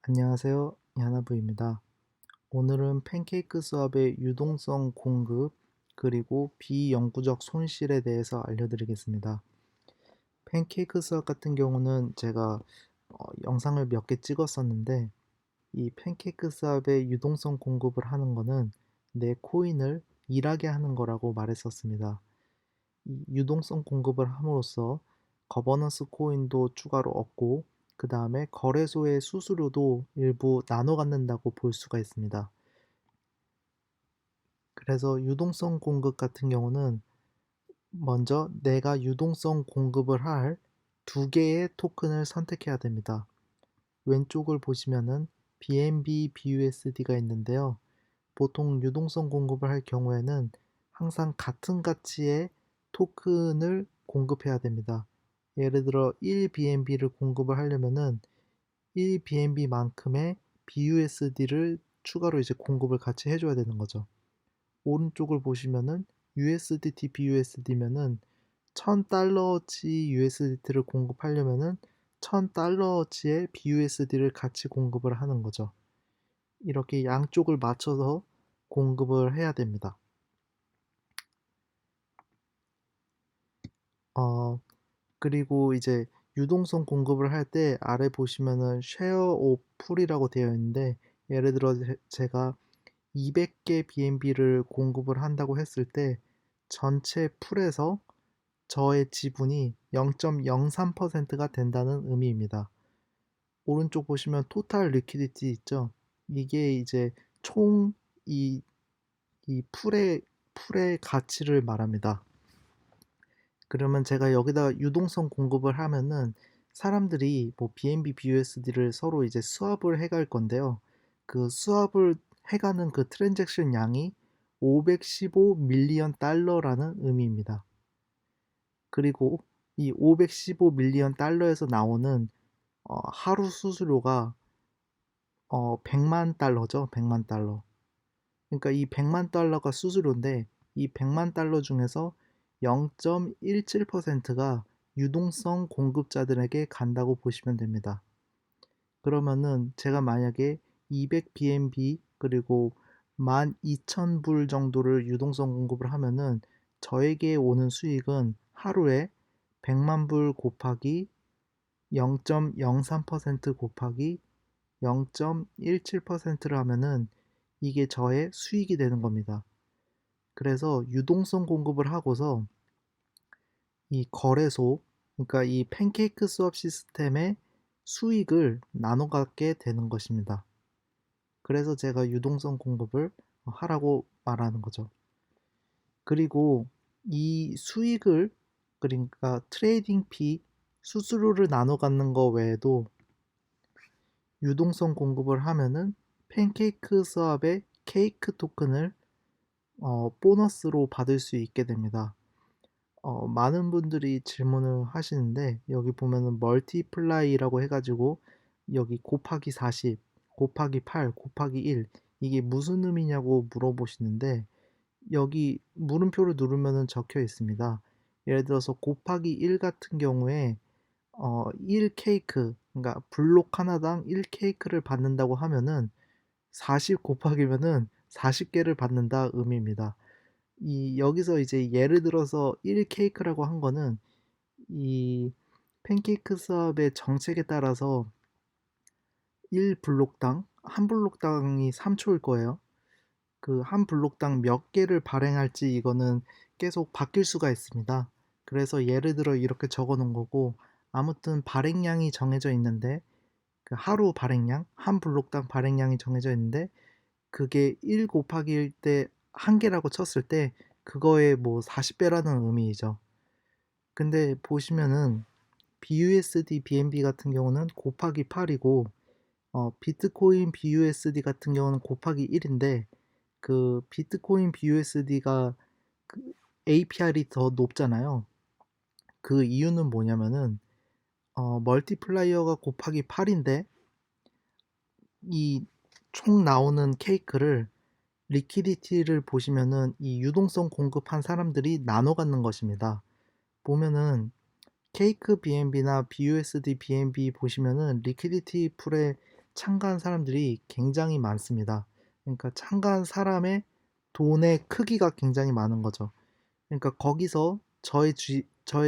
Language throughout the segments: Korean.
안녕하세요. 야나부입니다. 오늘은 팬케이크 수압의 유동성 공급 그리고 비영구적 손실에 대해서 알려드리겠습니다. 팬케이크 수압 같은 경우는 제가 영상을 몇 개 찍었었는데 이 팬케이크 수압의 유동성 공급을 하는 거는 내 코인을 일하게 하는 거라고 말했었습니다. 이 유동성 공급을 함으로써 거버넌스 코인도 추가로 얻고 그 다음에 거래소의 수수료도 일부 나눠 갖는다고 볼 수가 있습니다. 그래서 유동성 공급 같은 경우는 먼저 내가 유동성 공급을 할 두 개의 토큰을 선택해야 됩니다. 왼쪽을 보시면은 BNB BUSD가 있는데요. 보통 유동성 공급을 할 경우에는 항상 같은 가치의 토큰을 공급해야 됩니다. 예를 들어 1BNB를 공급을 하려면은 1BNB만큼의 BUSD를 추가로 이제 공급을 같이 해줘야 되는 거죠. 오른쪽을 보시면은 USDT BUSD면은 1000달러치 USDT를 공급하려면은 1000달러치의 BUSD를 같이 공급을 하는 거죠. 이렇게 양쪽을 맞춰서 공급을 해야 됩니다. 그리고 이제 유동성 공급을 할 때 아래 보시면은 share of pool이라고 되어 있는데 예를 들어 제가 200개 BNB를 공급을 한다고 했을 때 전체 풀에서 저의 지분이 0.03%가 된다는 의미입니다. 오른쪽 보시면 토탈 리퀴디티 있죠? 이게 이제 총 이 풀의 가치를 말합니다. 그러면 제가 여기다 유동성 공급을 하면은 사람들이 뭐 BNB, BUSD를 서로 이제 수합을 해갈 건데요. 그 수합을 해가는 그 트랜잭션 양이 515 밀리언 달러라는 의미입니다. 그리고 이 515 밀리언 달러에서 나오는 하루 수수료가 100만 달러죠. 100만 달러. 그러니까 이 100만 달러가 수수료인데 이 100만 달러 중에서 0.17%가 유동성 공급자들에게 간다고 보시면 됩니다. 그러면은 제가 만약에 200 BNB 그리고 12,000불 정도를 유동성 공급을 하면은 저에게 오는 수익은 하루에 100만 불 곱하기 0.03% 곱하기 0.17%를 하면은 이게 저의 수익이 되는 겁니다. 그래서 유동성 공급을 하고서 이 거래소, 그러니까 이 팬케이크 수업 시스템의 수익을 나눠 갖게 되는 것입니다. 그래서 제가 유동성 공급을 하라고 말하는 거죠. 그리고 이 수익을, 그러니까 트레이딩 피, 수수료를 나눠 갖는 거 외에도 유동성 공급을 하면은 팬케이크 수업의 케이크 토큰을 보너스로 받을 수 있게 됩니다. 많은 분들이 질문을 하시는데 여기 보면은 멀티플라이라고 해가지고 여기 곱하기 40, 곱하기 8, 곱하기 1 이게 무슨 의미냐고 물어보시는데 여기 물음표를 누르면은 적혀 있습니다. 예를 들어서 곱하기 1 같은 경우에 1 케이크, 그러니까 블록 하나당 1 케이크를 받는다고 하면은 40 곱하기면은 40개를 받는다 의미입니다. 이 여기서 이제 예를 들어서 1 케이크라고 한 거는 이 팬케이크 수업의 정책에 따라서 1 블록당 한 블록당이 3초일 거예요. 그 한 블록당 몇 개를 발행할지 이거는 계속 바뀔 수가 있습니다. 그래서 예를 들어 이렇게 적어 놓은 거고 아무튼 발행량이 정해져 있는데 그 하루 발행량, 한 블록당 발행량이 정해져 있는데 그게 1 곱하기 1 때 한 개라고 쳤을 때 그거의 뭐 40배라는 의미이죠. 근데 보시면은 BUSD, BNB 같은 경우는 곱하기 8이고 비트코인 BUSD 같은 경우는 곱하기 1인데 그 비트코인 BUSD가 그 APR이 더 높잖아요. 그 이유는 뭐냐면은 멀티플라이어가 곱하기 8인데 이 총 나오는 케이크를 리퀴디티를 보시면은 이 유동성 공급한 사람들이 나눠 갖는 것입니다. 보면은 케이크 BNB나 BUSD BNB 보시면은 리퀴디티 풀에 참가한 사람들이 굉장히 많습니다. 그러니까 참가한 사람의 돈의 크기가 굉장히 많은 거죠. 그러니까 거기서 저의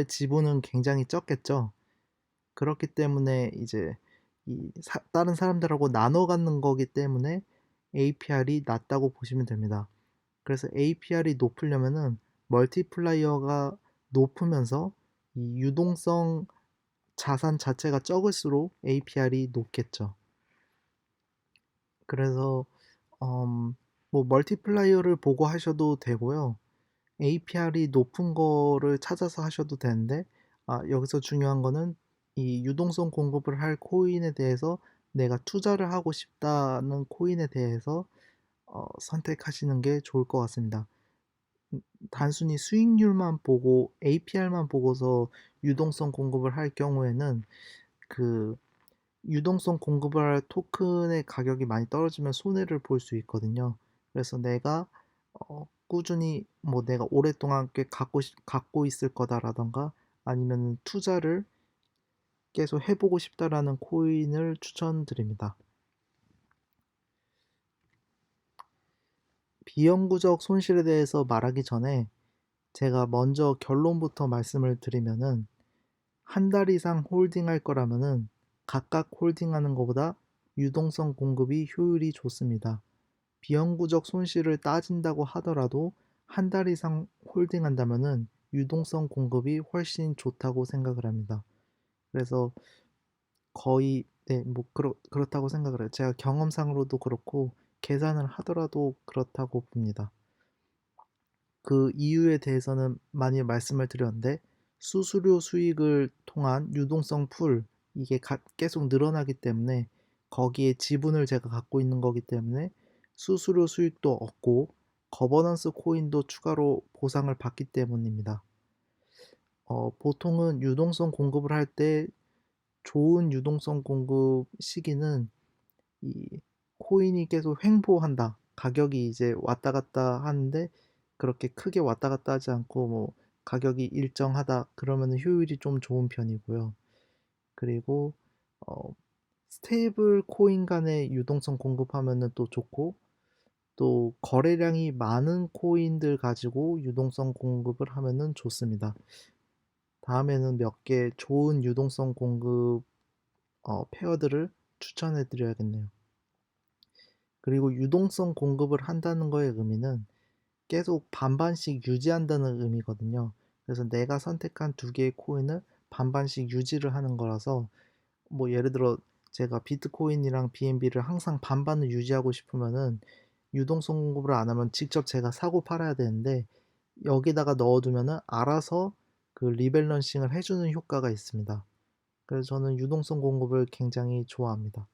지분은 굉장히 적겠죠. 그렇기 때문에 이제 다른 사람들하고 나눠 갖는 거기 때문에 APR이 낮다고 보시면 됩니다. 그래서 APR이 높으려면은 멀티플라이어가 높으면서 이 유동성 자산 자체가 적을수록 APR이 높겠죠. 그래서 뭐 멀티플라이어를 보고 하셔도 되고요. APR이 높은 거를 찾아서 하셔도 되는데, 여기서 중요한 거는 이 유동성 공급을 할 코인에 대해서 내가 투자를 하고 싶다는 코인에 대해서 선택하시는 게 좋을 것 같습니다. 단순히 수익률만 보고 APR만 보고서 유동성 공급을 할 경우에는 그 유동성 공급을 할 토큰의 가격이 많이 떨어지면 손해를 볼 수 있거든요. 그래서 내가 꾸준히 뭐 내가 오랫동안 꽤 갖고 있을 거다라던가 아니면 투자를 계속 해보고 싶다라는 코인을 추천드립니다. 비영구적 손실에 대해서 말하기 전에 제가 먼저 결론부터 말씀을 드리면은 한 달 이상 홀딩할 거라면은 각각 홀딩하는 것보다 유동성 공급이 효율이 좋습니다. 비영구적 손실을 따진다고 하더라도 한 달 이상 홀딩한다면은 유동성 공급이 훨씬 좋다고 생각을 합니다. 그래서 거의 네, 뭐 그렇다고 생각을 해요. 제가 경험상으로도 그렇고 계산을 하더라도 그렇다고 봅니다. 그 이유에 대해서는 많이 말씀을 드렸는데 수수료 수익을 통한 유동성 풀 이게 계속 늘어나기 때문에 거기에 지분을 제가 갖고 있는 거기 때문에 수수료 수익도 얻고 거버넌스 코인도 추가로 보상을 받기 때문입니다. 보통은 유동성 공급을 할 때 좋은 유동성 공급 시기는 이 코인이 계속 횡보한다. 가격이 이제 왔다 갔다 하는데 그렇게 크게 왔다 갔다 하지 않고 뭐 가격이 일정하다. 그러면 효율이 좀 좋은 편이고요. 그리고 어, 스테이블 코인 간의 유동성 공급하면은 또 좋고 또 거래량이 많은 코인들 가지고 유동성 공급을 하면은 좋습니다. 다음에는 몇 개 좋은 유동성 공급 페어들을 추천해 드려야겠네요. 그리고 유동성 공급을 한다는 거의 의미는 계속 반반씩 유지한다는 의미거든요. 그래서 내가 선택한 두 개의 코인을 반반씩 유지를 하는 거라서 뭐 예를 들어 제가 비트코인이랑 BNB를 항상 반반을 유지하고 싶으면은 유동성 공급을 안 하면 직접 제가 사고 팔아야 되는데 여기다가 넣어두면은 알아서 그 리밸런싱을 해주는 효과가 있습니다. 그래서 저는 유동성 공급을 굉장히 좋아합니다.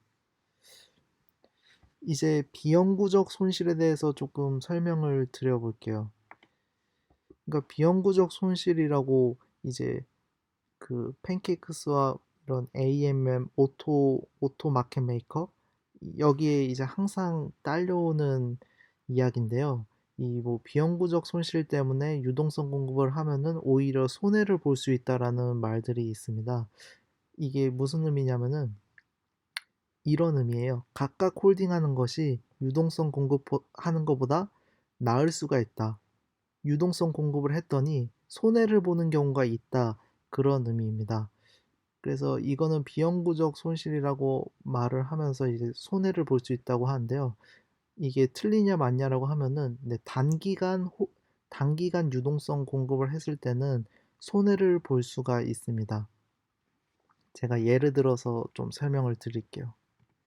이제 비영구적 손실에 대해서 조금 설명을 드려볼게요. 그러니까 비영구적 손실이라고 이제 그 팬케이크스와 이런 AMM 오토 마켓 메이커 여기에 이제 항상 딸려오는 이야기인데요. 이 뭐 비영구적 손실 때문에 유동성 공급을 하면은 오히려 손해를 볼 수 있다라는 말들이 있습니다. 이게 무슨 의미냐면은 이런 의미예요. 각각 홀딩하는 것이 유동성 공급하는 것보다 나을 수가 있다. 유동성 공급을 했더니 손해를 보는 경우가 있다. 그런 의미입니다. 그래서 이거는 비영구적 손실이라고 말을 하면서 이제 손해를 볼 수 있다고 하는데요. 이게 틀리냐 맞냐라고 하면은 네, 단기간 유동성 공급을 했을 때는 손해를 볼 수가 있습니다. 제가 예를 들어서 좀 설명을 드릴게요.